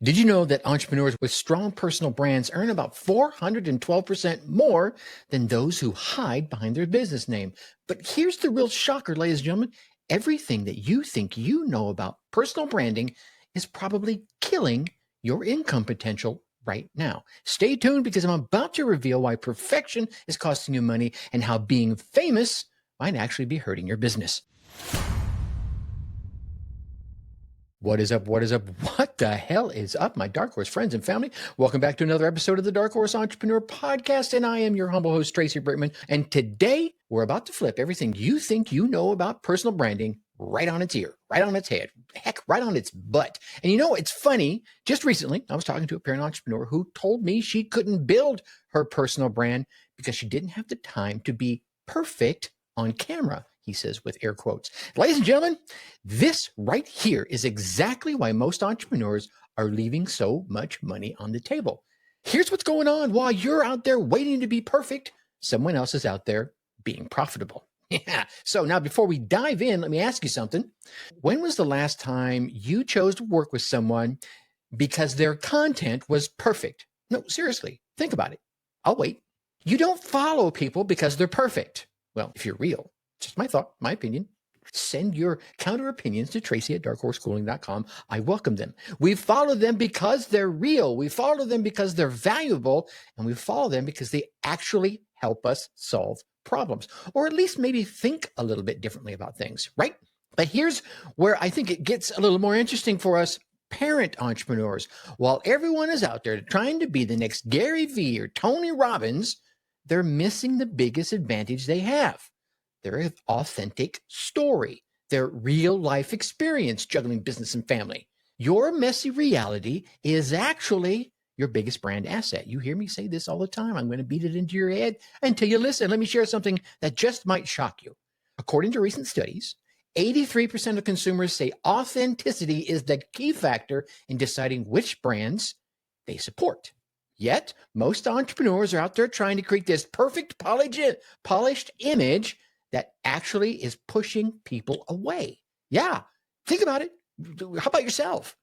Did you know that entrepreneurs with strong personal brands earn about 412% more than those who hide behind their business name? But here's the real shocker, ladies and gentlemen. Everything that you think you know about personal branding is probably killing your income potential right now. Stay tuned because I'm about to reveal why perfection is costing you money and how being famous might actually be hurting your business. What is up? What is up? What the hell is up, my Dark Horse friends and family? Welcome back to another episode of the Dark Horse Entrepreneur Podcast, and I am your humble host, Tracy Brickman. And today, we're about to flip everything you think you know about personal branding right on its ear, right on its head, heck, right on its butt. And you know, it's funny. Just recently, I was talking to a parent entrepreneur who told me she couldn't build her personal brand because she didn't have the time to be perfect on camera. He says with air quotes. Ladies and gentlemen, this right here is exactly why most entrepreneurs are leaving so much money on the table. Here's what's going on. While you're out there waiting to be perfect, someone else is out there being profitable. Yeah. So now before we dive in, let me ask you something. When was the last time you chose to work with someone because their content was perfect? No, seriously, think about it. I'll wait. You don't follow people because they're perfect. Well, if you're real. Just my thought, my opinion. Send your counter opinions to Tracy at darkhorseschooling.com. I welcome them. We follow them because they're real. We follow them because they're valuable. And we follow them because they actually help us solve problems, or at least maybe think a little bit differently about things, right? But here's where I think it gets a little more interesting for us parent entrepreneurs. While everyone is out there trying to be the next Gary Vee or Tony Robbins, they're missing the biggest advantage they have. Their authentic story, their real life experience juggling business and family. Your messy reality is actually your biggest brand asset. You hear me say this all the time. I'm going to beat it into your head until you listen. Let me share something that just might shock you. According to recent studies, 83% of consumers say authenticity is the key factor in deciding which brands they support. Yet, most entrepreneurs are out there trying to create this perfect polished image that actually is pushing people away. Yeah, think about it. How about yourself?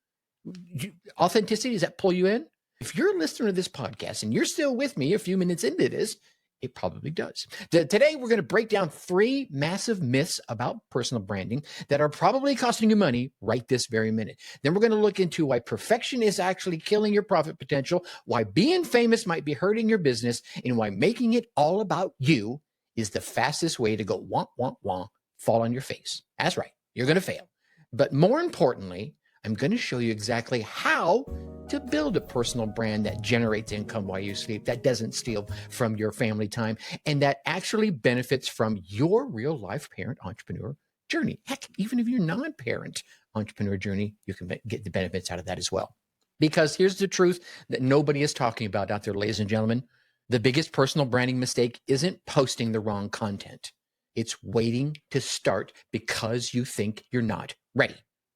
Authenticity, does that pull you in? If you're a listener to this podcast and you're still with me a few minutes into this, it probably does. Today, we're going to break down 3 massive myths about personal branding that are probably costing you money right this very minute. Then we're going to look into why perfection is actually killing your profit potential, why being famous might be hurting your business, and why making it all about you is the fastest way to go wah, wah, wah, fall on your face. That's right. You're going to fail. But more importantly, I'm going to show you exactly how to build a personal brand that generates income while you sleep, that doesn't steal from your family time, and that actually benefits from your real life parent entrepreneur journey. Heck, even if you're non-parent entrepreneur journey, you can get the benefits out of that as well. Because here's the truth that nobody is talking about out there, ladies and gentlemen. The biggest personal branding mistake isn't posting the wrong content. It's waiting to start because you think you're not ready.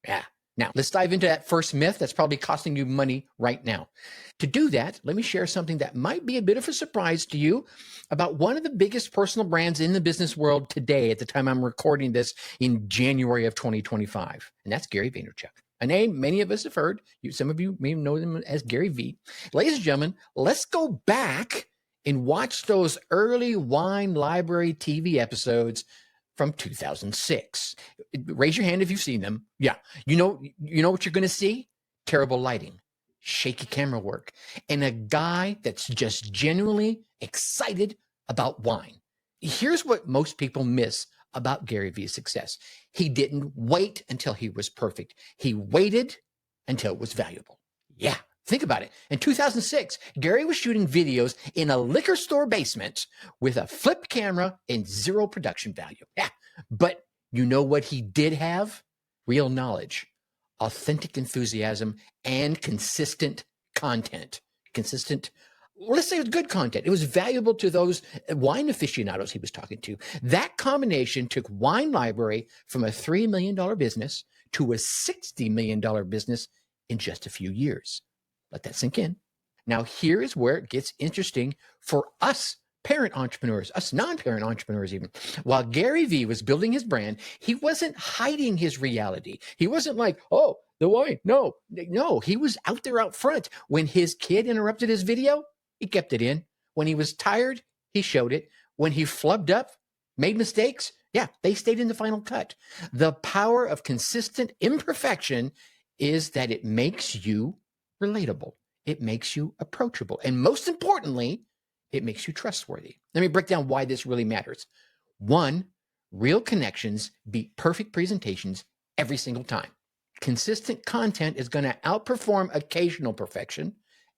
Yeah. Now, let's dive into that first myth that's probably costing you money right now. To do that, let me share something that might be a bit of a surprise to you about one of the biggest personal brands in the business world today at the time I'm recording this in January of 2025. And that's Gary Vaynerchuk. A name many of us have heard. Some of you may know him as Gary Vee. Ladies and gentlemen, let's go back and watch those early Wine Library TV episodes from 2006. Raise your hand if you've seen them. Yeah. You know what you're going to see? Terrible lighting, shaky camera work, and a guy that's just genuinely excited about wine. Here's what most people miss about Gary Vee's success. He didn't wait until he was perfect. He waited until it was valuable. Yeah. Think about it. In 2006, Gary was shooting videos in a liquor store basement with a flip camera and 0 production value. Yeah. But you know what he did have? Real knowledge, authentic enthusiasm, and consistent content. Let's say it was good content. It was valuable to those wine aficionados he was talking to. That combination took Wine Library from a $3 million business to a $60 million business in just a few years. Let that sink in. Now, here is where it gets interesting for us parent entrepreneurs, us non-parent entrepreneurs even. While Gary Vee was building his brand, he wasn't hiding his reality. He wasn't like, oh, The wine. No, he was out there out front. When his kid interrupted his video, he kept it in. When he was tired, he showed it. When he flubbed up, made mistakes, yeah, they stayed in the final cut. The power of consistent imperfection is that it makes you relatable. It makes you approachable. And most importantly, it makes you trustworthy. Let me break down why this really matters. One, real connections beat perfect presentations every single time. Consistent content is going to outperform occasional perfection.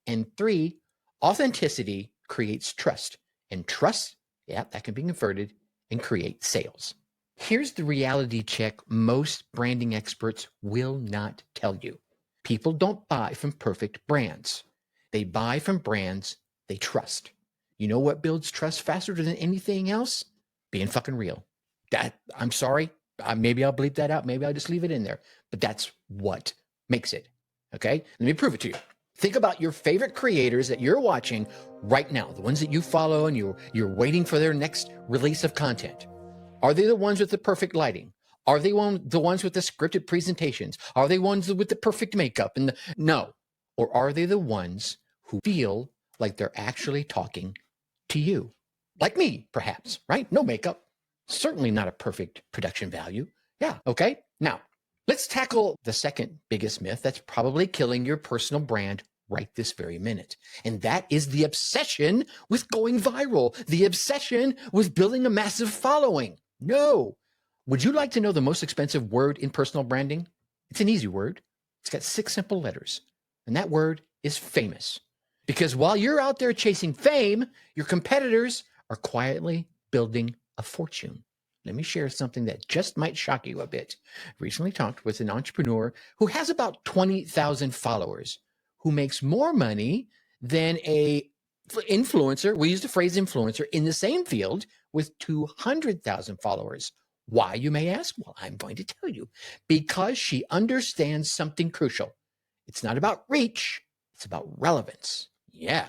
And three, authenticity creates trust. And trust, yeah, that can be converted and create sales. Here's the reality check most branding experts will not tell you. People don't buy from perfect brands. They buy from brands they trust. You know what builds trust faster than anything else? Being fucking real. I'm sorry. Maybe I'll bleep that out. Maybe I'll just leave it in there. But that's what makes it. Okay? Let me prove it to you. Think about your favorite creators that you're watching right now, the ones that you follow and you're waiting for their next release of content. Are they the ones with the perfect lighting? Are they the ones with the scripted presentations? Are they ones with the perfect makeup? No. Or are they the ones who feel like they're actually talking to you? Like me, perhaps, right? No makeup. Certainly not a perfect production value. Yeah, okay. Now, let's tackle the second biggest myth that's probably killing your personal brand right this very minute. And that is the obsession with going viral, the obsession with building a massive following. No. Would you like to know the most expensive word in personal branding? It's an easy word. It's got 6 simple letters. And that word is famous. Because while you're out there chasing fame, your competitors are quietly building a fortune. Let me share something that just might shock you a bit. I recently talked with an entrepreneur who has about 20,000 followers, who makes more money than a influencer, we use the phrase influencer, in the same field with 200,000 followers. Why, you may ask? Well, I'm going to tell you. Because she understands something crucial. It's not about reach, it's about relevance. Yeah.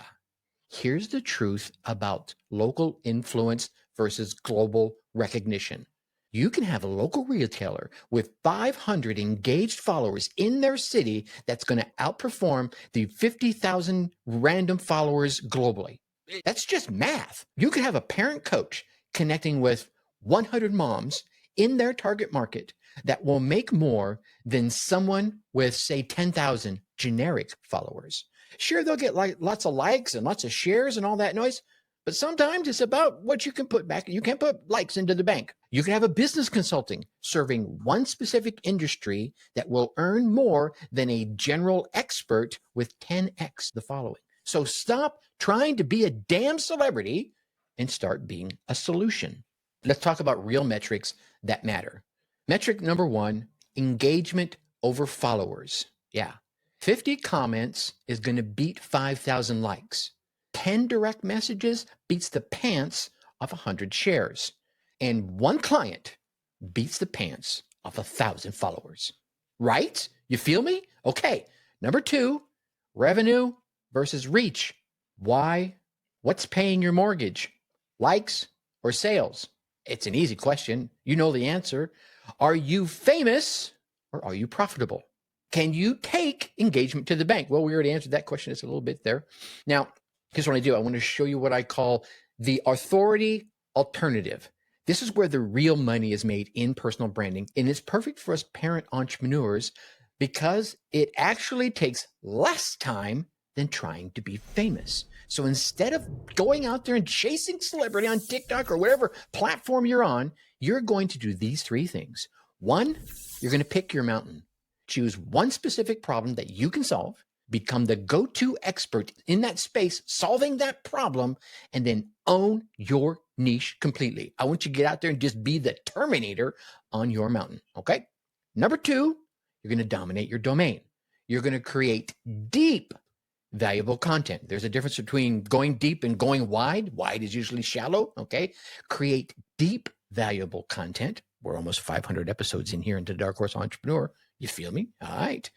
Here's the truth about local influence versus global recognition. You can have a local retailer with 500 engaged followers in their city that's going to outperform the 50,000 random followers globally. That's just math. You could have a parent coach connecting with 100 moms in their target market that will make more than someone with, say, 10,000 generic followers. Sure, they'll get lots of likes and lots of shares and all that noise, but sometimes it's about what you can put back. You can't put likes into the bank. You can have a business consulting serving one specific industry that will earn more than a general expert with 10x the following. So stop trying to be a damn celebrity and start being a solution. Let's talk about real metrics that matter. Metric number 1, engagement over followers. Yeah. 50 comments is going to beat 5,000 likes. 10 direct messages beats the pants off 100 shares. And 1 client beats the pants off 1,000 followers. Right? You feel me? Okay. Number 2, revenue versus reach. Why? What's paying your mortgage? Likes or sales? It's an easy question. You know the answer. Are you famous or are you profitable? Can you take engagement to the bank? Well, we already answered that question just a little bit there. Now, here's what I do. I want to show you what I call the authority alternative. This is where the real money is made in personal branding, and it's perfect for us parent entrepreneurs because it actually takes less time than trying to be famous. So instead of going out there and chasing celebrity on TikTok or whatever platform you're on, you're going to do these 3 things. 1, you're going to pick your mountain. Choose one specific problem that you can solve, become the go-to expert in that space, solving that problem, and then own your niche completely. I want you to get out there and just be the Terminator on your mountain, okay? Number 2, you're going to dominate your domain. You're going to create deep, valuable content. There's a difference between going deep and going wide. Wide is usually shallow, okay? Create deep, valuable content. We're almost 500 episodes in here into Dark Horse Entrepreneur. You feel me? All right.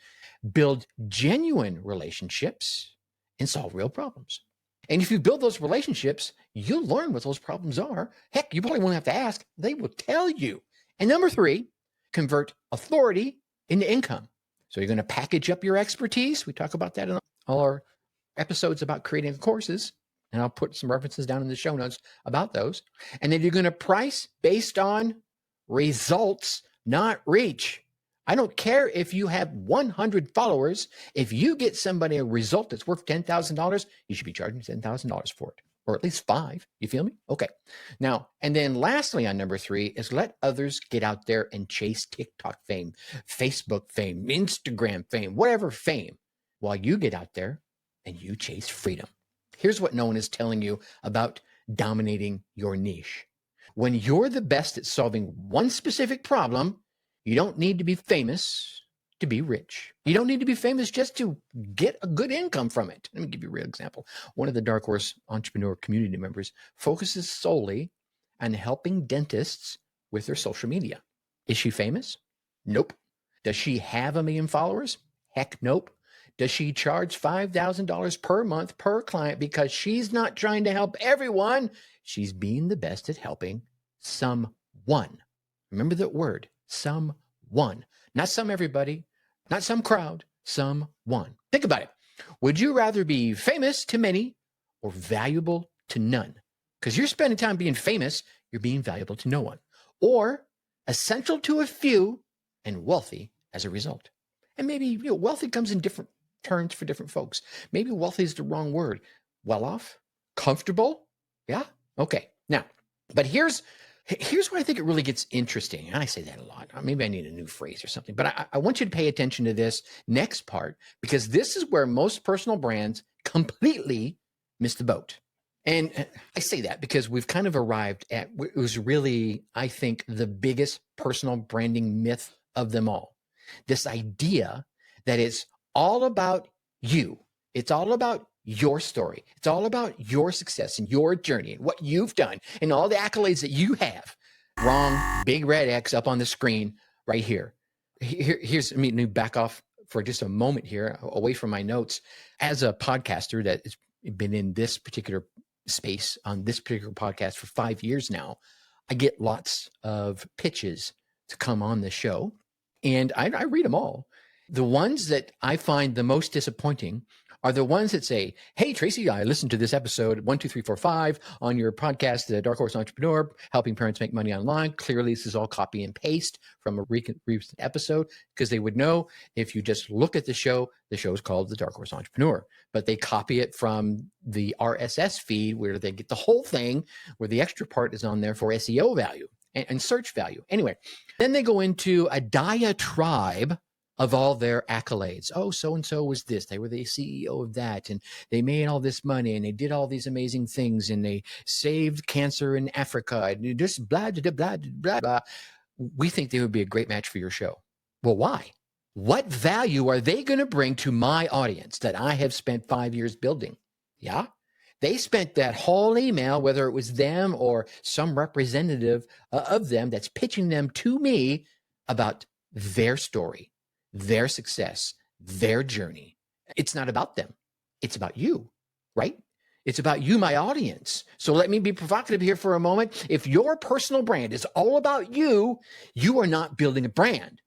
Build genuine relationships and solve real problems. And if you build those relationships, you'll learn what those problems are. Heck, you probably won't have to ask. They will tell you. And number 3, convert authority into income. So you're going to package up your expertise. We talk about that in all our episodes about creating courses. And I'll put some references down in the show notes about those. And then you're going to price based on results, not reach. I don't care if you have 100 followers. If you get somebody a result that's worth $10,000, you should be charging $10,000 for it, or at least 5. You feel me? Okay. Now, and then lastly on number 3 is let others get out there and chase TikTok fame, Facebook fame, Instagram fame, whatever fame, while you get out there and you chase freedom. Here's what no one is telling you about dominating your niche. When you're the best at solving one specific problem, you don't need to be famous to be rich. You don't need to be famous just to get a good income from it. Let me give you a real example. One of the Dark Horse Entrepreneur community members focuses solely on helping dentists with their social media. Is she famous? Nope. Does she have 1 million followers? Heck, nope. Does she charge $5,000 per month per client because she's not trying to help everyone? She's being the best at helping someone. Remember that word, someone. Not some everybody, not some crowd, someone. Think about it. Would you rather be famous to many or valuable to none? Because you're spending time being famous, you're being valuable to no one. Or essential to a few and wealthy as a result. And maybe wealthy comes in different terms for different folks. Maybe wealthy is the wrong word. Well off? Comfortable? Yeah? Okay. Now, but here's where I think it really gets interesting. And I say that a lot. Maybe I need a new phrase or something. But I want you to pay attention to this next part, because this is where most personal brands completely miss the boat. And I say that because we've kind of arrived at what was really, I think, the biggest personal branding myth of them all. This idea that it's all about you. It's all about your story. It's all about your success and your journey and what you've done and all the accolades that you have. Wrong, big red X up on the screen right here. Here's, let me back off for just a moment here, away from my notes. As a podcaster that has been in this particular space on this particular podcast for 5 years now, I get lots of pitches to come on the show, and I read them all. The ones that I find the most disappointing are the ones that say, hey, Tracy, I listened to this episode 1, 2, 3, 4, 5 on your podcast, The Dark Horse Entrepreneur, helping parents make money online. Clearly, this is all copy and paste from a recent episode, because they would know if you just look at the show is called The Dark Horse Entrepreneur, but they copy it from the RSS feed where they get the whole thing, where the extra part is on there for SEO value and search value. Anyway, then they go into a diatribe of all their accolades. Oh, so-and-so was this. They were the CEO of that. And they made all this money and they did all these amazing things and they saved cancer in Africa and just blah, blah, blah, blah, blah. We think they would be a great match for your show. Well, why? What value are they going to bring to my audience that I have spent 5 years building? Yeah. They spent that whole email, whether it was them or some representative of them that's pitching them to me about their story, their success, their journey. It's not about them. It's about you, right? It's about you, my audience. So let me be provocative here for a moment. If your personal brand is all about you, you are not building a brand.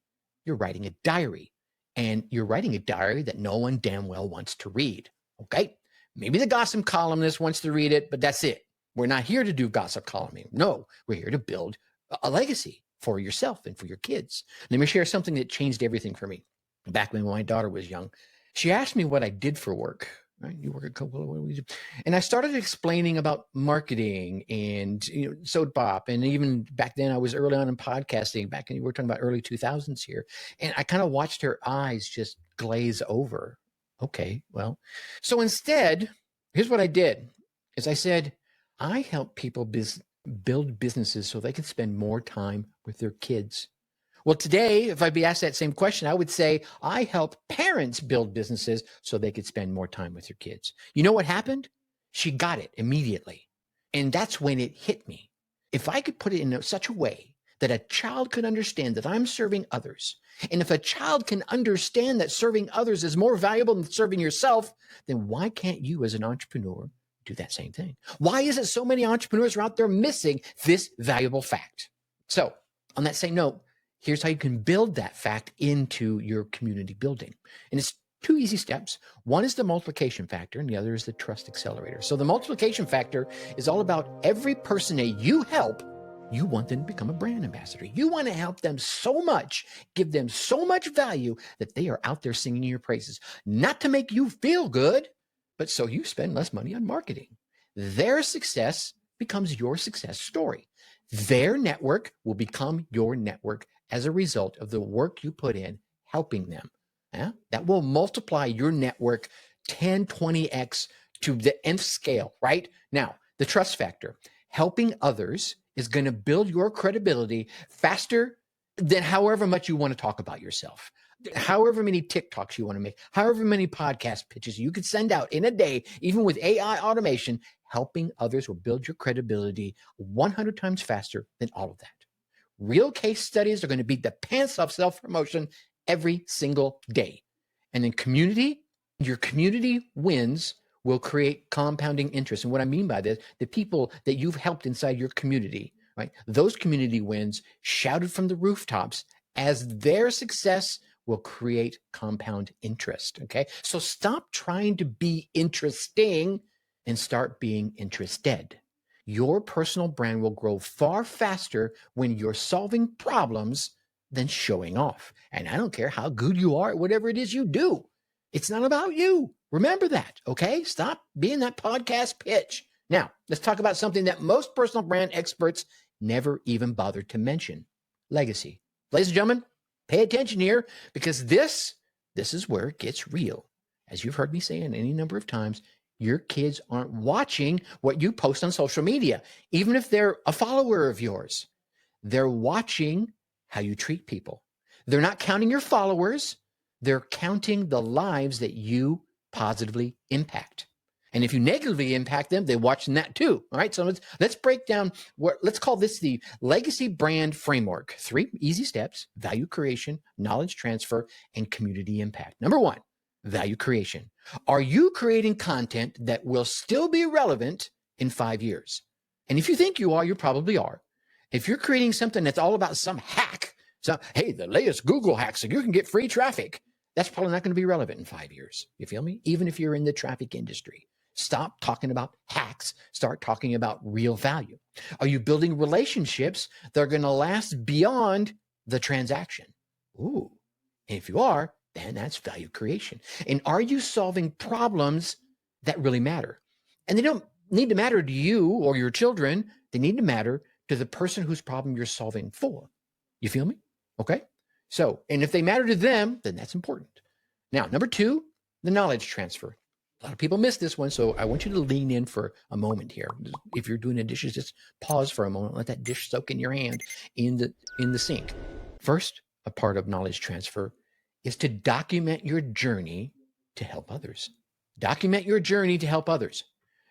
You're writing a diary, and you're writing a diary that no one damn well wants to read. Okay. Maybe the gossip columnist wants to read it, but that's it. We're not here to do gossip columning. No, we're here to build a legacy for yourself and for your kids. Let me share something that changed everything for me. Back when my daughter was young, she asked me what I did for work. Right? You work at Coca-Cola, what do we do? And I started explaining about marketing and soap pop. And even back then, I was early on in podcasting. Back in, we're talking about early 2000s here. And I kind of watched her eyes just glaze over. Okay, well, so instead, here's what I did: is I said, I help people build businesses so they can spend more time with their kids. Well, today, if I'd be asked that same question, I would say, I help parents build businesses so they could spend more time with their kids. You know what happened? She got it immediately. And that's when it hit me. If I could put it in such a way that a child could understand that I'm serving others, and if a child can understand that serving others is more valuable than serving yourself, then why can't you as an entrepreneur do that same thing? Why is it so many entrepreneurs are out there missing this valuable fact? So on that same note, Here's how you can build that fact into your community building. And it's two easy steps. One is the multiplication factor, and the other is the trust accelerator. So the multiplication factor is all about every person that you help, you want them to become a brand ambassador. You want to help them so much, give them so much value that they are out there singing your praises, not to make you feel good, but so you spend less money on marketing. Their success becomes your success story. Their network will become your network as a result of the work you put in helping them. Yeah? That will multiply your network 10, 20x to the nth scale, right? Now, the trust factor. Helping others is going to build your credibility faster than however much you want to talk about yourself. However many TikToks you want to make, however many podcast pitches you could send out in a day, even with AI automation, helping others will build your credibility 100 times faster than all of that. Real case studies are going to beat the pants off self-promotion every single day. And in community, your community wins will create compounding interest. And what I mean by this, the people that you've helped inside your community, right? Those community wins shouted from the rooftops as their success will create compound interest, okay? So stop trying to be interesting and start being interested. Your personal brand will grow far faster when you're solving problems than showing off. And I don't care how good you are at whatever it is you do. It's not about you. Remember that, okay? Stop being that podcast pitch. Now, let's talk about something that most personal brand experts never even bother to mention: legacy. Ladies and gentlemen, pay attention here, because this is where it gets real. As you've heard me say in any number of times, your kids aren't watching what you post on social media, even if they're a follower of yours. They're watching how you treat people. They're not counting your followers. They're counting the lives that you positively impact. And if you negatively impact them, they're watching that too. All right. So let's break down let's call this the legacy brand framework. 3 easy steps: value creation, knowledge transfer, and community impact. Number 1, value creation. Are you creating content that will still be relevant in 5 years? And if you think you are, you probably are. If you're creating something that's all about some hack, hey, the latest Google hack so you can get free traffic, that's probably not going to be relevant in 5 years. You feel me? Even if you're in the traffic industry. Stop talking about hacks. Start talking about real value. Are you building relationships that are going to last beyond the transaction? Ooh. And if you are, then that's value creation. And are you solving problems that really matter? And they don't need to matter to you or your children. They need to matter to the person whose problem you're solving for. You feel me? Okay. So, and if they matter to them, then that's important. Now, number 2, the knowledge transfer. A lot of people miss this one, so I want you to lean in for a moment here. If you're doing the dishes, just pause for a moment, let that dish soak in your hand in the sink. First, a part of knowledge transfer is to document your journey to help others. Document your journey to help others.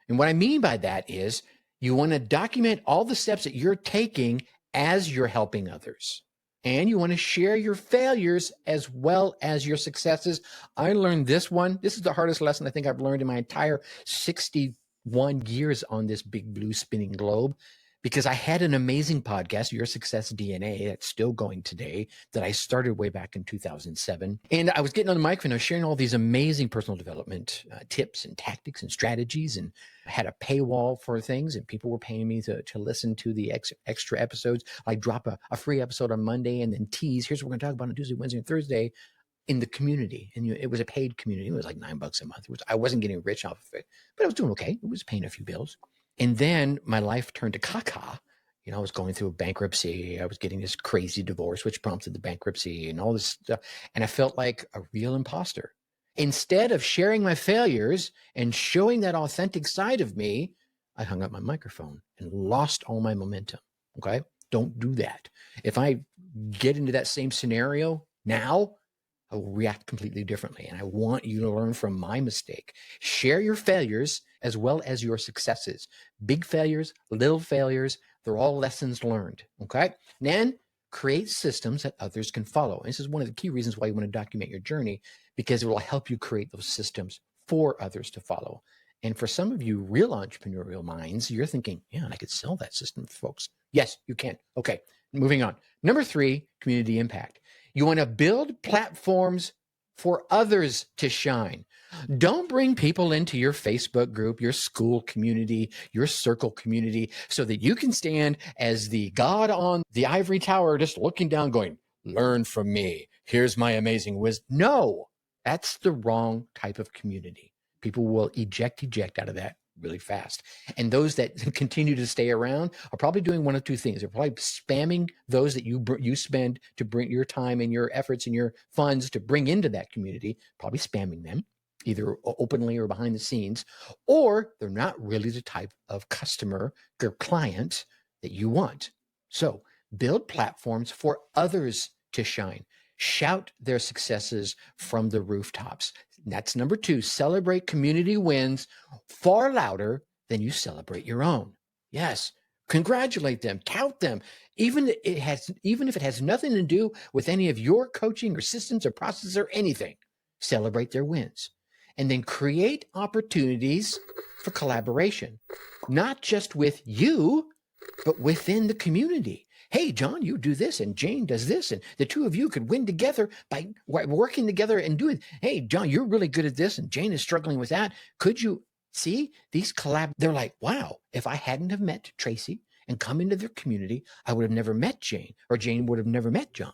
And what I mean by that is you want to document all the steps that you're taking as you're helping others. And you want to share your failures as well as your successes. I learned this one. This is the hardest lesson I think I've learned in my entire 61 years on this big blue spinning globe, because I had an amazing podcast, Your Success DNA, that's still going today, that I started way back in 2007. And I was getting on the microphone, I was sharing all these amazing personal development tips and tactics and strategies, and I had a paywall for things, and people were paying me to listen to the extra episodes. I drop a free episode on Monday and then tease, here's what we're going to talk about on Tuesday, Wednesday, and Thursday in the community. And it was a paid community. It was like $9 a month. I wasn't getting rich off of it, but I was doing okay. It was paying a few bills. And then my life turned to caca. I was going through a bankruptcy. I was getting this crazy divorce, which prompted the bankruptcy and all this stuff. And I felt like a real imposter. Instead of sharing my failures and showing that authentic side of me, I hung up my microphone and lost all my momentum. Okay? Don't do that. If I get into that same scenario now, I will react completely differently. And I want you to learn from my mistake. Share your failures as well as your successes. Big failures, little failures, they're all lessons learned. Okay? And then create systems that others can follow. And this is one of the key reasons why you want to document your journey, because it will help you create those systems for others to follow. And for some of you real entrepreneurial minds, you're thinking, yeah, I could sell that system to folks. Yes, you can. Okay. Moving on. Number 3, community impact. You want to build platforms for others to shine. Don't bring people into your Facebook group, your school community, your circle community, so that you can stand as the God on the ivory tower, just looking down, going, learn from me. Here's my amazing wisdom. No, that's the wrong type of community. People will eject out of that really fast. And those that continue to stay around are probably doing one of two things. They're probably spamming those that you spend to bring your time and your efforts and your funds to bring into that community, probably spamming them, either openly or behind the scenes, or they're not really the type of customer or client that you want. So build platforms for others to shine. Shout their successes from the rooftops. That's number 2. Celebrate community wins far louder than you celebrate your own. Yes, congratulate them, tout them, even if it has nothing to do with any of your coaching or systems or processes or anything. Celebrate their wins. And then create opportunities for collaboration, not just with you, but within the community. Hey, John, you do this, and Jane does this, and the two of you could win together by working together and doing. Hey, John, you're really good at this, and Jane is struggling with that. Could you see these collab? They're like, wow, if I hadn't have met Tracy and come into their community, I would have never met Jane, or Jane would have never met John.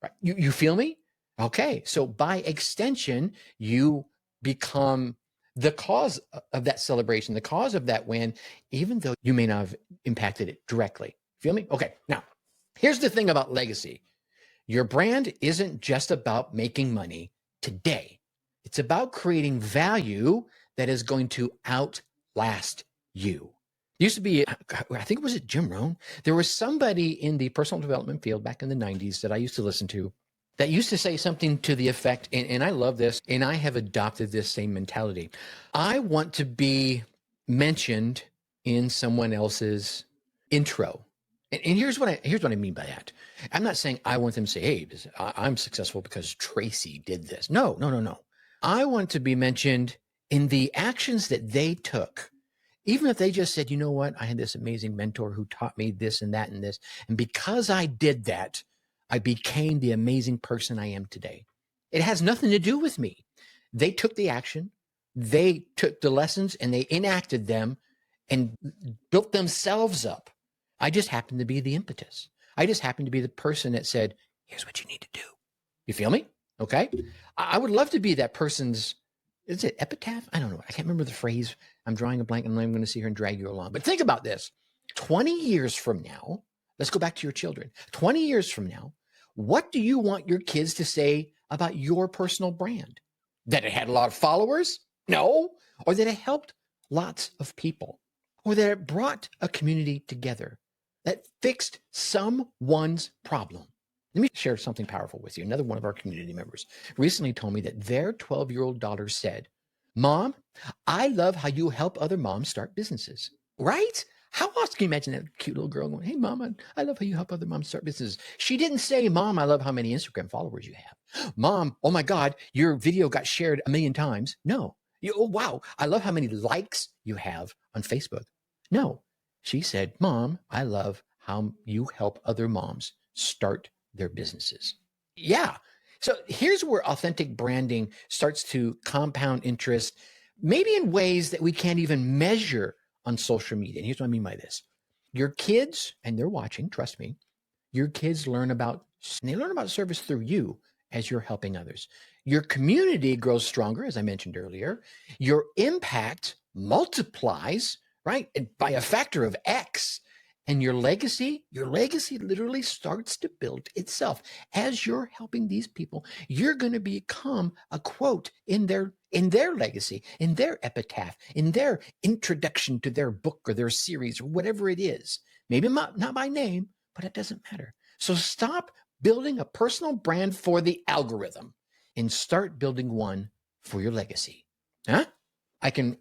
Right? You feel me? Okay, so by extension, you become the cause of that celebration, the cause of that win, even though you may not have impacted it directly. Feel me? Okay. Now, here's the thing about legacy. Your brand isn't just about making money today. It's about creating value that is going to outlast you. It used to be, I think it was Jim Rohn. There was somebody in the personal development field back in the 90s that I used to listen to that used to say something to the effect, and I love this, and I have adopted this same mentality. I want to be mentioned in someone else's intro. And here's what I mean by that. I'm not saying I want them to say, hey, I'm successful because Tracy did this. No. I want to be mentioned in the actions that they took. Even if they just said, you know what, I had this amazing mentor who taught me this and that and this. And because I did that, I became the amazing person I am today. It has nothing to do with me. They took the action, they took the lessons, and they enacted them and built themselves up. I just happened to be the impetus. I just happened to be the person that said, here's what you need to do. You feel me? Okay. I would love to be that person's, is it epitaph? I don't know. I can't remember the phrase. I'm drawing a blank and I'm going to sit here and drag you along. But think about this. 20 years from now, let's go back to your children. 20 years from now, what do you want your kids to say about your personal brand? That it had a lot of followers? No. Or that it helped lots of people? Or that it brought a community together? That fixed someone's problem? Let me share something powerful with you. Another one of our community members recently told me that their 12-year-old daughter said, Mom, I love how you help other moms start businesses. Right? How else can you imagine that cute little girl going, hey, Mom, I love how you help other moms start businesses. She didn't say, Mom, I love how many Instagram followers you have. Mom, oh my God, your video got shared 1 million times. No. Oh, wow, I love how many likes you have on Facebook. No. She said, Mom, I love how you help other moms start their businesses. Yeah. So here's where authentic branding starts to compound interest, maybe in ways that we can't even measure on social media. And here's what I mean by this. Your kids, and they're watching, trust me, your kids learn about service through you as you're helping others. Your community grows stronger, as I mentioned earlier. Your impact multiplies, right, by a factor of X. And your legacy literally starts to build itself. As you're helping these people, you're going to become a quote in their legacy, in their epitaph, in their introduction to their book or their series or whatever it is. Maybe not by name, but it doesn't matter. So stop building a personal brand for the algorithm and start building one for your legacy. Huh? I can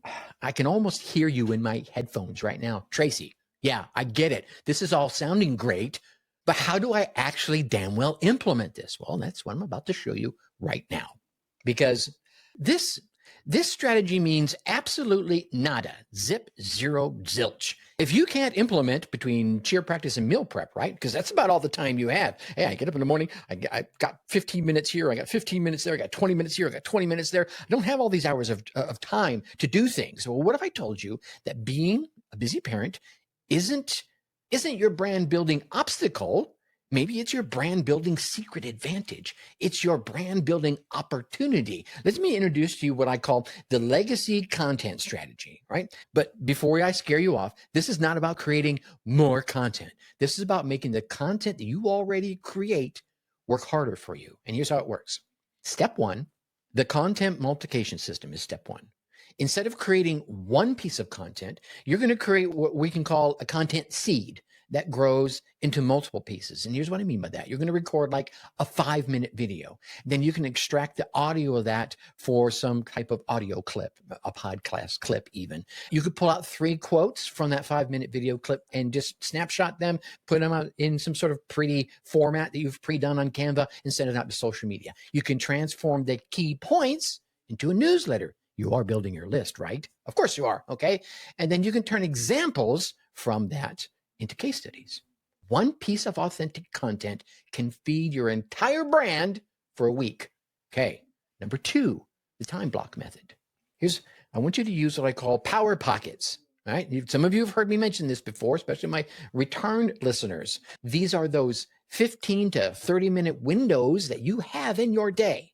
almost hear you in my headphones right now. Tracy, yeah, I get it. This is all sounding great, but how do I actually damn well implement this? Well, that's what I'm about to show you right now. Because this This strategy means absolutely nada, zip, zero, zilch. If you can't implement between cheer practice and meal prep, right? Because that's about all the time you have. Hey, I get up in the morning, I got 15 minutes here, I got 15 minutes there, I got 20 minutes here, I got 20 minutes there. I don't have all these hours of time to do things. Well, what if I told you that being a busy parent isn't your brand building obstacle? Maybe it's your brand building secret advantage. It's your brand building opportunity. Let me introduce to you what I call the legacy content strategy, right? But before I scare you off, this is not about creating more content. This is about making the content that you already create work harder for you. And here's how it works. Step one, the content multiplication system is step one. Instead of creating one piece of content, you're going to create what we can call a content seed that grows into multiple pieces. And here's what I mean by that. You're going to record like a 5-minute video. Then you can extract the audio of that for some type of audio clip, a podcast clip even. You could pull out 3 quotes from that 5-minute video clip and just snapshot them, put them out in some sort of pretty format that you've pre-done on Canva and send it out to social media. You can transform the key points into a newsletter. You are building your list, right? Of course you are, okay? And then you can turn examples from that into case studies. One piece of authentic content can feed your entire brand for a week. Okay. Number 2, the time block method. I want you to use what I call power pockets. All right. Some of you have heard me mention this before, especially my return listeners. These are those 15 to 30-minute windows that you have in your day.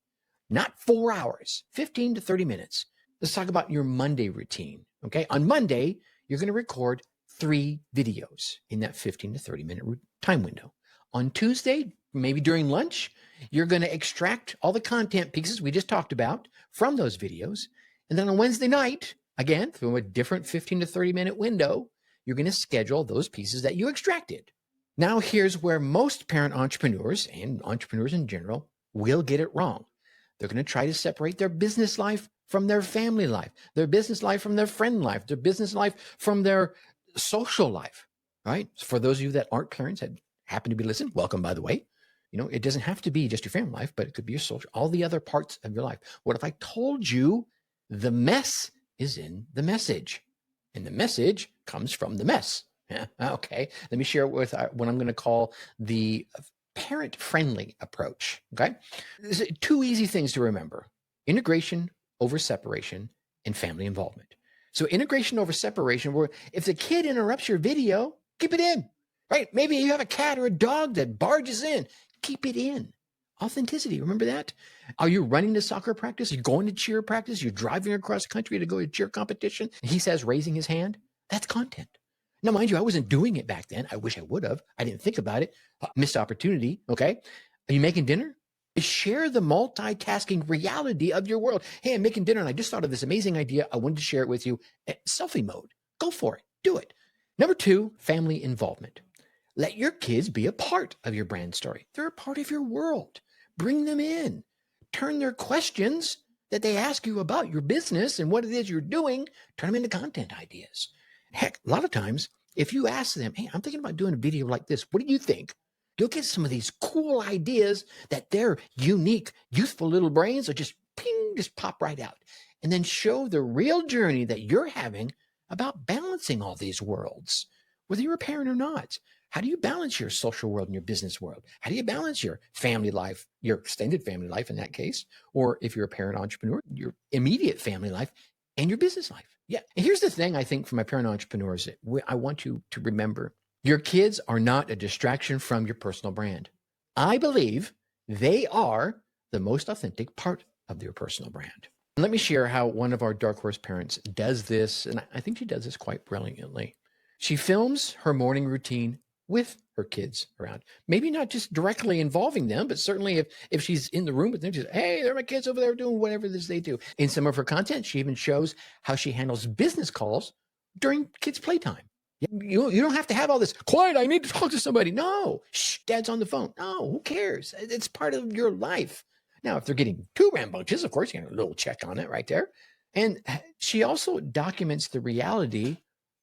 Not 4 hours, 15 to 30 minutes. Let's talk about your Monday routine. Okay. On Monday, you're going to record 3 videos in that 15 to 30-minute time window. On Tuesday, maybe during lunch, you're going to extract all the content pieces we just talked about from those videos. And then on Wednesday night, again, through a different 15 to 30-minute window, you're going to schedule those pieces that you extracted. Now, here's where most parent entrepreneurs and entrepreneurs in general will get it wrong. They're going to try to separate their business life from their family life, their business life from their friend life, their business life from their social life, right? For those of you that aren't parents that happen to be listening, welcome, by the way. It doesn't have to be just your family life, but it could be your social, all the other parts of your life. What if I told you the mess is in the message and the message comes from the mess? Yeah, okay. Let me share it with what I'm going to call the parent-friendly approach, okay? There's 2 easy things to remember: integration over separation and family involvement. So integration over separation, where if the kid interrupts your video, keep it in, right? Maybe you have a cat or a dog that barges in, keep it in. Authenticity, remember that? Are you running to soccer practice? You're going to cheer practice? You're driving across the country to go to cheer competition? He says, raising his hand, that's content. Now, mind you, I wasn't doing it back then. I wish I would have. I didn't think about it. Missed opportunity, okay? Are you making dinner? Share the multitasking reality of your world. Hey, I'm making dinner and I just thought of this amazing idea. I wanted to share it with you. Selfie mode. Go for it. Do it. Number 2, family involvement. Let your kids be a part of your brand story. They're a part of your world. Bring them in. Turn their questions that they ask you about your business and what it is you're doing, turn them into content ideas. Heck, a lot of times, if you ask them, hey, I'm thinking about doing a video like this, what do you think? You'll get some of these cool ideas that their unique, youthful little brains will just ping, just pop right out. And then show the real journey that you're having about balancing all these worlds, whether you're a parent or not. How do you balance your social world and your business world? How do you balance your family life, your extended family life in that case? Or if you're a parent entrepreneur, your immediate family life and your business life. Yeah. And here's the thing I think for my parent entrepreneurs, I want you to remember. Your kids are not a distraction from your personal brand. I believe they are the most authentic part of your personal brand. And let me share how one of our Dark Horse parents does this, and I think she does this quite brilliantly. She films her morning routine with her kids around. Maybe not just directly involving them, but certainly if she's in the room with them, she's, hey, there are my kids over there doing whatever it is they do. In some of her content, she even shows how she handles business calls during kids' playtime. You don't have to have all this, quiet, I need to talk to somebody. No, shh, dad's on the phone. No, who cares? It's part of your life. Now, if they're getting too rambunctious, of course, you get a little check on it right there. And she also documents the reality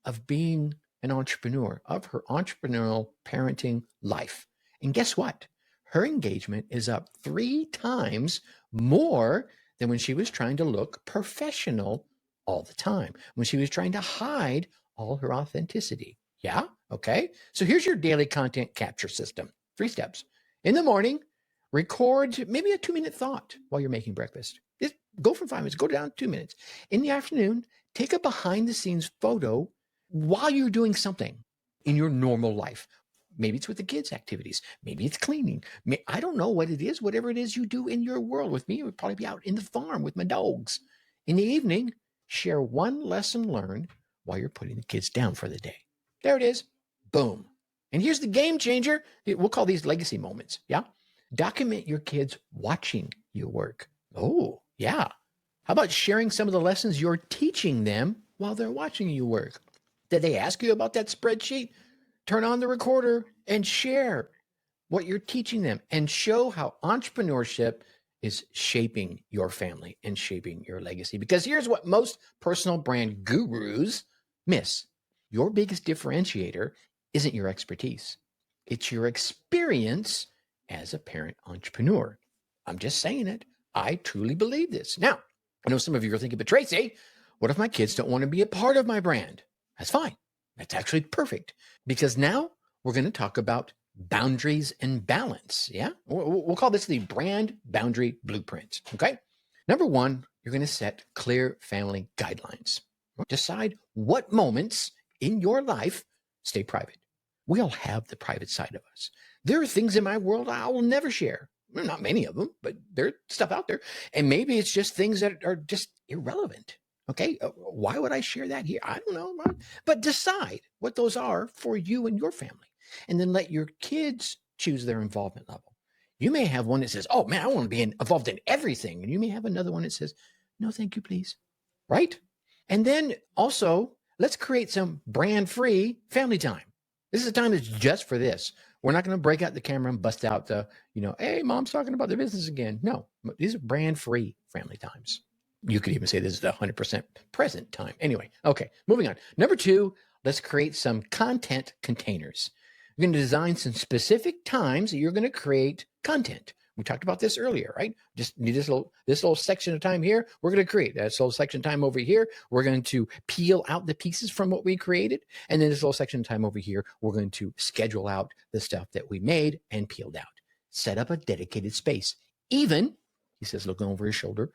of being an entrepreneur, of her entrepreneurial parenting life. And guess what? Her engagement is up 3 times more than when she was trying to look professional all the time, when she was trying to hide all her authenticity. Yeah? Okay. So here's your daily content capture system. 3 steps. In the morning, record maybe a 2-minute thought while you're making breakfast. Just go from 5 minutes, go down 2 minutes. In the afternoon, take a behind the scenes photo while you're doing something in your normal life. Maybe it's with the kids' activities. Maybe it's cleaning. I don't know what it is, whatever it is you do in your world. With me, it would probably be out in the farm with my dogs. In the evening, share one lesson learned while you're putting the kids down for the day. There it is. Boom. And here's the game changer. We'll call these legacy moments. Yeah. Document your kids watching you work. Oh, yeah. How about sharing some of the lessons you're teaching them while they're watching you work? Did they ask you about that spreadsheet? Turn on the recorder and share what you're teaching them and show how entrepreneurship is shaping your family and shaping your legacy. Because here's what most personal brand gurus miss. Your biggest differentiator isn't your expertise. It's your experience as a parent entrepreneur. I'm just saying it. I truly believe this. Now, I know some of you are thinking, but Tracy, what if my kids don't want to be a part of my brand? That's fine. That's actually perfect, because now we're going to talk about boundaries and balance. Yeah. We'll call this the brand boundary blueprint. Okay. Number 1, you're going to set clear family guidelines. Decide what moments in your life stay private. We all have the private side of us. There are things in my world I will never share. Well, not many of them, but there's stuff out there. And maybe it's just things that are just irrelevant. Okay. Why would I share that here? I don't know. But decide what those are for you and your family. And then let your kids choose their involvement level. You may have one that says, oh man, I want to be involved in everything. And you may have another one that says, no, thank you, please. Right? And then also, let's create some brand-free family time. This is a time that's just for this. We're not going to break out the camera and bust out the, hey, mom's talking about the business again. No, these are brand-free family times. You could even say this is the 100% present time. Anyway, okay, moving on. Number 2, let's create some content containers. You're going to design some specific times that you're going to create content. We talked about this earlier, right? Just need this little section of time here. We're going to create this little section of time over here. We're going to peel out the pieces from what we created. And then this little section of time over here, we're going to schedule out the stuff that we made and peeled out. Set up a dedicated space. Even, he says, looking over his shoulder,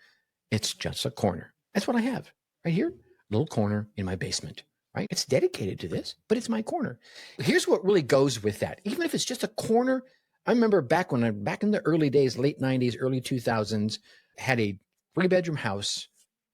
it's just a corner. That's what I have right here. Little corner in my basement, right? It's dedicated to this, but it's my corner. Here's what really goes with that. Even if it's just a corner, I remember back in the early days, late 90s, early 2000s, had a 3-bedroom house,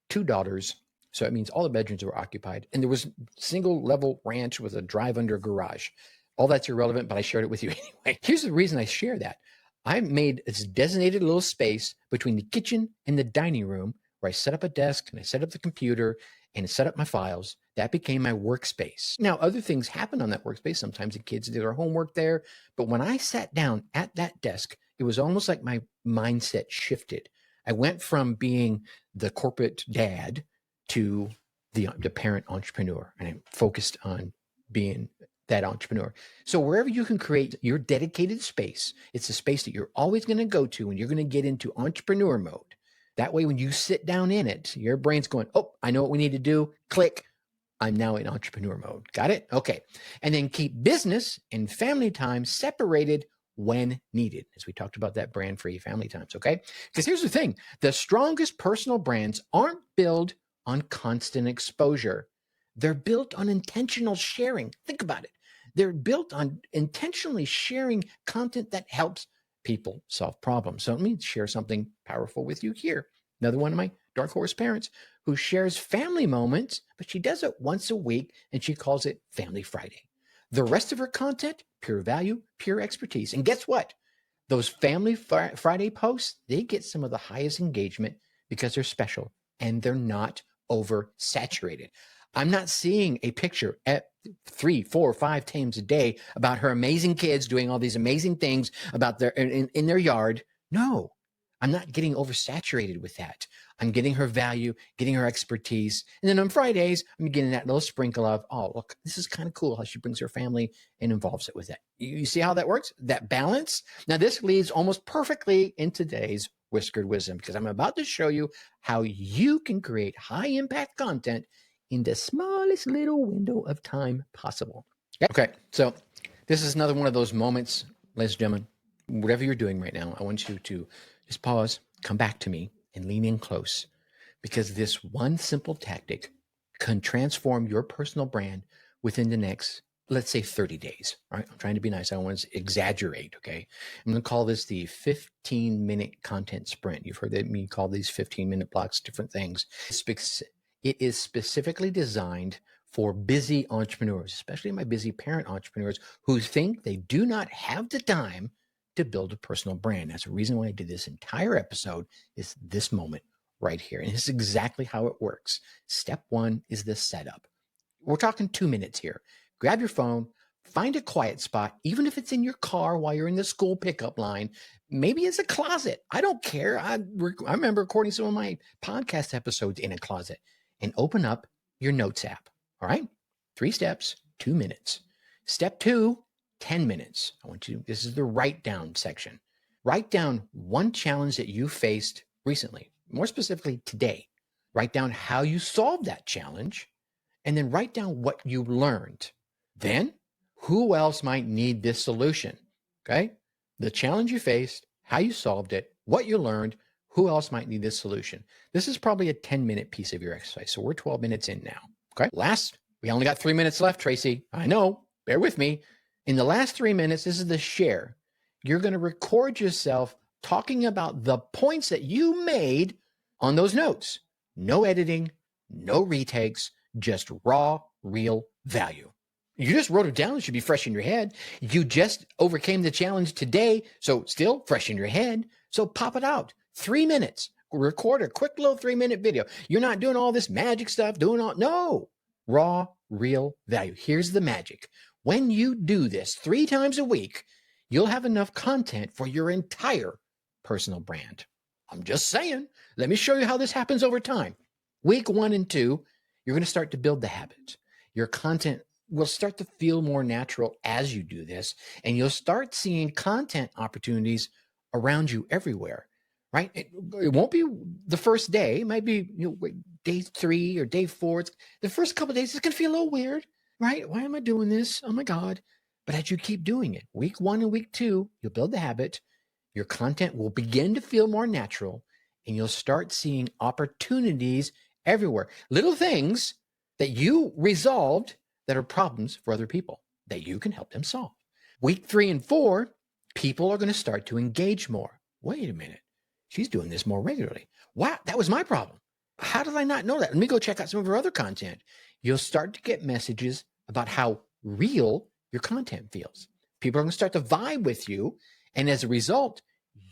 2 daughters. So it means all the bedrooms were occupied. And there was single level ranch with a drive under garage. All that's irrelevant, but I shared it with you anyway. Here's the reason I share that. I made this designated little space between the kitchen and the dining room where I set up a desk and I set up the computer and set up my files. That became my workspace. Now, other things happen on that workspace. Sometimes the kids did their homework there. But when I sat down at that desk, it was almost like my mindset shifted. I went from being the corporate dad to the parent entrepreneur, and I'm focused on being that entrepreneur. So wherever you can create your dedicated space, it's a space that you're always going to go to when you're going to get into entrepreneur mode. That way, when you sit down in it, your brain's going, oh, I know what we need to do. Click. I'm now in entrepreneur mode. Got it? Okay. And then keep business and family time separated when needed, as we talked about that brand-free family times, okay? Because here's the thing. The strongest personal brands aren't built on constant exposure. They're built on intentional sharing. Think about it. They're built on intentionally sharing content that helps people solve problems. So let me share something powerful with you here. Another one of my dark horse parents who shares family moments, but she does it once a week and she calls it Family Friday. The rest of her content, pure value, pure expertise. And guess what? Those Family Friday posts, they get some of the highest engagement because they're special and they're not oversaturated. I'm not seeing a picture at 3, 4, 5 times a day about her amazing kids doing all these amazing things about their in their yard. No, I'm not getting oversaturated with that. I'm getting her value, getting her expertise. And then on Fridays, I'm getting that little sprinkle of, oh, look, this is kind of cool how she brings her family and involves it with it. You see how that works? That balance? Now, this leads almost perfectly in today's Whiskered Wisdom, because I'm about to show you how you can create high impact content in the smallest little window of time possible. Okay, so this is another one of those moments, ladies and gentlemen, whatever you're doing right now, I want you to just pause, come back to me, and lean in close, because this one simple tactic can transform your personal brand within the next, let's say, 30 days. All right, I'm trying to be nice. I don't want to exaggerate, okay? I'm going to call this the 15-minute content sprint. You've heard me call these 15-minute blocks different things. It is specifically designed for busy entrepreneurs, especially my busy parent entrepreneurs who think they do not have the time to build a personal brand. That's the reason why I did this entire episode is this moment right here. And this is exactly how it works. Step one is the setup. We're talking 2 minutes here. Grab your phone, find a quiet spot, even if it's in your car while you're in the school pickup line. Maybe it's a closet. I don't care. I remember recording some of my podcast episodes in a closet. And open up your notes app. All right. 3 steps, 2 minutes. Step 2, 10 minutes. This is the write down section. Write down one challenge that you faced recently, more specifically today. Write down how you solved that challenge, and then write down what you learned. Then, who else might need this solution? Okay. The challenge you faced, how you solved it, what you learned, who else might need this solution? This is probably a 10-minute piece of your exercise. So we're 12 minutes in now. Okay. We only got 3 minutes left, Tracy. I know. Bear with me. In the last 3 minutes, this is the share. You're going to record yourself talking about the points that you made on those notes. No editing, no retakes, just raw, real value. You just wrote it down. It should be fresh in your head. You just overcame the challenge today. So still fresh in your head. So pop it out. 3 minutes. Record a quick little 3-minute video. You're not doing all this magic stuff, no. Raw, real value. Here's the magic. When you do this 3 times a week, you'll have enough content for your entire personal brand. I'm just saying. Let me show you how this happens over time. Week 1 and 2, you're going to start to build the habit. Your content will start to feel more natural as you do this, and you'll start seeing content opportunities around you everywhere. Right? It won't be the first day. It might be day 3 or day 4. The first couple of days, it's going to feel a little weird, right? Why am I doing this? Oh my God. But as you keep doing it, week 1 and week 2, you'll build the habit. Your content will begin to feel more natural, and you'll start seeing opportunities everywhere. Little things that you resolved that are problems for other people that you can help them solve. Week 3 and 4, people are going to start to engage more. Wait a minute. She's doing this more regularly. Wow, that was my problem. How did I not know that? Let me go check out some of her other content. You'll start to get messages about how real your content feels. People are going to start to vibe with you. And as a result,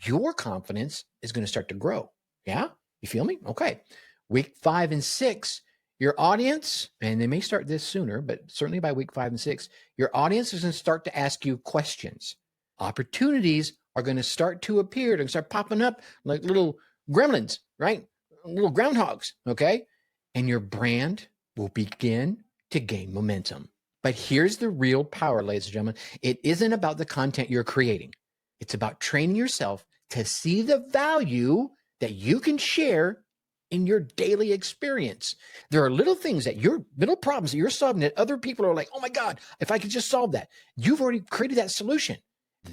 your confidence is going to start to grow. Yeah? You feel me? Okay. Week 5 and 6, your audience, and they may start this sooner, but certainly by week 5 and 6, your audience is going to start to ask you questions. Opportunities are going to start to appear, they're going to start popping up like little gremlins, right? Little groundhogs, okay? And your brand will begin to gain momentum. But here's the real power, ladies and gentlemen. It isn't about the content you're creating. It's about training yourself to see the value that you can share in your daily experience. There are little things little problems that you're solving that other people are like, oh my God, if I could just solve that. You've already created that solution.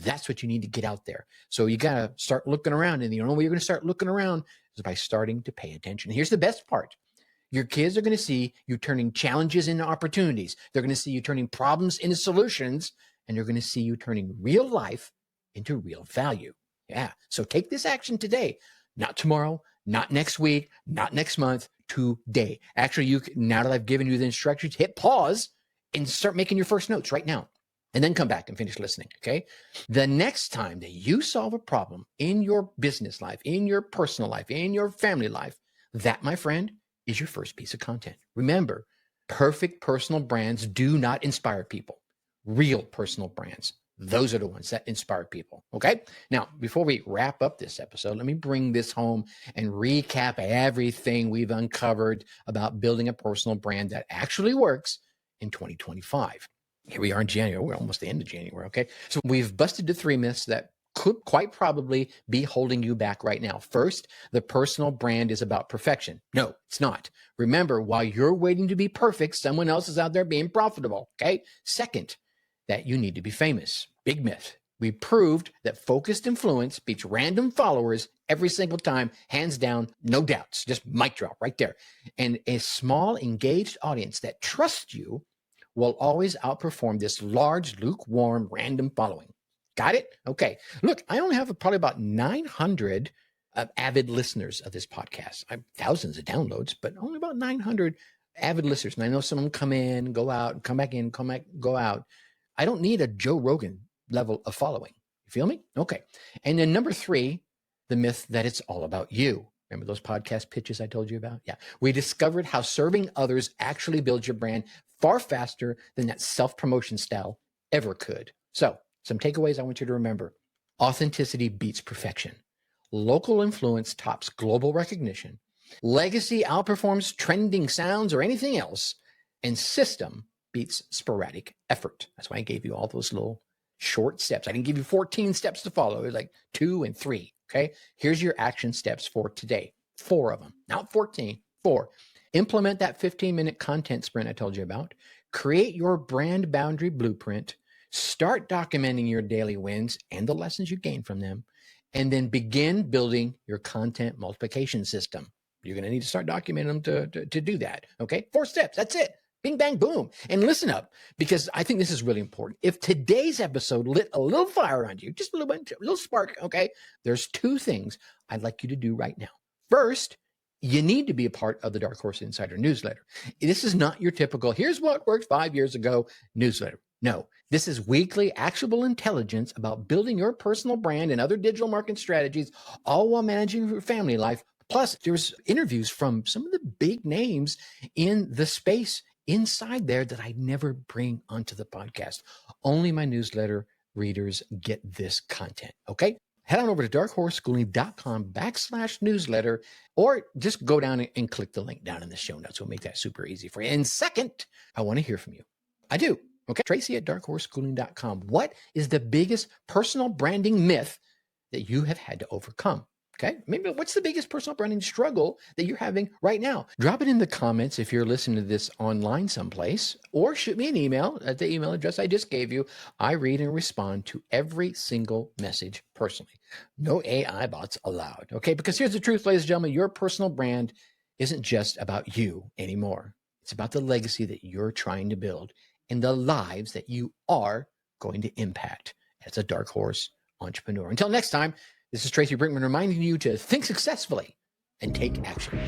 That's what you need to get out there. So you got to start looking around. And the only way you're going to start looking around is by starting to pay attention. Here's the best part. Your kids are going to see you turning challenges into opportunities. They're going to see you turning problems into solutions. And they're going to see you turning real life into real value. Yeah. So take this action today, not tomorrow, not next week, not next month, today. Actually, now that I've given you the instructions, hit pause and start making your first notes right now. And then come back and finish listening, okay? The next time that you solve a problem in your business life, in your personal life, in your family life, that, my friend, is your first piece of content. Remember, perfect personal brands do not inspire people. Real personal brands Those are the ones that inspire people. Okay. Now, before we wrap up this episode, let me bring this home and recap everything we've uncovered about building a personal brand that actually works in 2025. Here we are in January. We're almost the end of January. Okay. So we've busted the 3 myths that could quite probably be holding you back right now. First, the personal brand is about perfection. No, it's not. Remember, while you're waiting to be perfect, someone else is out there being profitable. Okay. Second, that you need to be famous. Big myth. We proved that focused influence beats random followers every single time, hands down, no doubts. Just mic drop right there. And a small, engaged audience that trusts you will always outperform this large, lukewarm, random following. Got it? Okay. Look, I only have probably about 900 avid listeners of this podcast. I have thousands of downloads, but only about 900 avid listeners. And I know some of them come in, go out, come back in, come back, go out. I don't need a Joe Rogan level of following. You feel me? Okay. And then number 3, the myth that it's all about you. Remember those podcast pitches I told you about? Yeah. We discovered how serving others actually builds your brand far faster than that self-promotion style ever could. So some takeaways I want you to remember. Authenticity beats perfection. Local influence tops global recognition. Legacy outperforms trending sounds or anything else. And system beats sporadic effort. That's why I gave you all those little short steps. I didn't give you 14 steps to follow. It was like 2 and 3. Okay. Here's your action steps for today. 4 of them, not 14, 4. Implement that 15-minute content sprint I told you about. Create your brand boundary blueprint. Start documenting your daily wins and the lessons you gain from them. And then begin building your content multiplication system. You're going to need to start documenting them to do that. Okay. 4 steps. That's it. Bing, bang, boom. And listen up, because I think this is really important. If today's episode lit a little fire on you, just a little bit, a little spark, okay, there's 2 things I'd like you to do right now. First, you need to be a part of the Dark Horse Insider newsletter. This is not your typical, here's what worked 5 years ago newsletter. No, this is weekly actionable intelligence about building your personal brand and other digital marketing strategies, all while managing your family life. Plus, there's interviews from some of the big names in the space inside there that I never bring onto the podcast. Only my newsletter readers get this content. Okay. Head on over to darkhorseschooling.com/newsletter, or just go down and click the link down in the show notes. We'll make that super easy for you. And second, I want to hear from you. I do. Okay. Tracy at darkhorseschooling.com. What is the biggest personal branding myth that you have had to overcome? Okay. Maybe what's the biggest personal branding struggle that you're having right now? Drop it in the comments if you're listening to this online someplace, or shoot me an email at the email address I just gave you. I read and respond to every single message personally. No AI bots allowed. Okay. Because here's the truth, ladies and gentlemen, your personal brand isn't just about you anymore. It's about the legacy that you're trying to build and the lives that you are going to impact as a Dark Horse entrepreneur. Until next time, this is Tracy Brinkman reminding you to think successfully and take action.